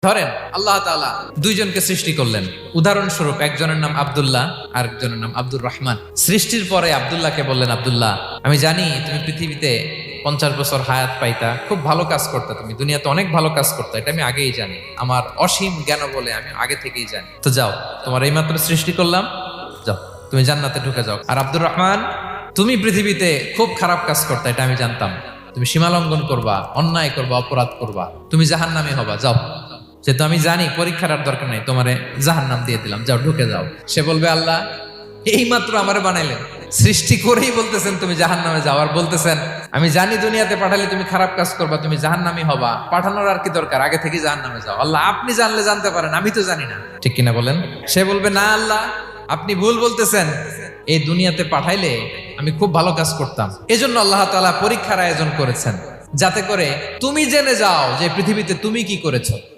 ধরেন আল্লাহ তাআলা দুইজনকে সৃষ্টি করলেন, উদাহরণস্বরূপ একজনের নাম আব্দুল্লাহ আর একজনের নাম আব্দুর রহমান। সৃষ্টির পরে আব্দুল্লাহকে বললেন, আব্দুল্লাহ আমি জানি তুমি পৃথিবীতে 50 বছর হায়াত পাইতা, খুব ভালো কাজ করতা, তুমি দুনিয়াতে অনেক ভালো কাজ করতা, এটা আমি আগেই জানি, আমার অসীম জ্ঞান বলে আমি আগে থেকেই জানি। তো যাও, তোমার এইমাত্র সৃষ্টি করলাম, যাও তুমি জান্নাতে ঢুকে যাও। আর আব্দুর রহমান, তুমি পৃথিবীতে খুব খারাপ কাজ করতা, এটা আমি জানতাম, তুমি সীমা লঙ্ঘন করবা, অন্যায় করবা, অপরাধ করবা, তুমি জাহান্নামী হবা, যাও। যেহেতু আমি জানি পরীক্ষার আর দরকার নেই, তোমারে জাহান্নাম দিয়ে দিলাম, যাও ঢুকে যাও। সে বলবে, আল্লাহ এইমাত্র আমারে বানাইলেন, সৃষ্টি করেই বলতেছেন তুমি জাহান্নামে যাও, আর বলতেছেন আমি জানি দুনিয়াতে পাঠালে তুমি খারাপ কাজ করবা, তুমি জাহান্নামী হবা, পাঠানোর আর কি দরকার, আগে থেকেই জাহান্নামে যাও। আল্লাহ আপনি জানলে জানতে পারেন, আমি তো জানি না, ঠিক কিনা বলেন? সে বলবে, না আল্লাহ আপনি ভুল বলতেছেন, এই দুনিয়াতে পাঠাইলে আমি খুব ভালো কাজ করতাম, এজন্য আল্লাহ তাআলা পরীক্ষার আয়োজন করেছেন, যাতে করে তুমি জেনে যাও যে পৃথিবীতে তুমি কি করেছো।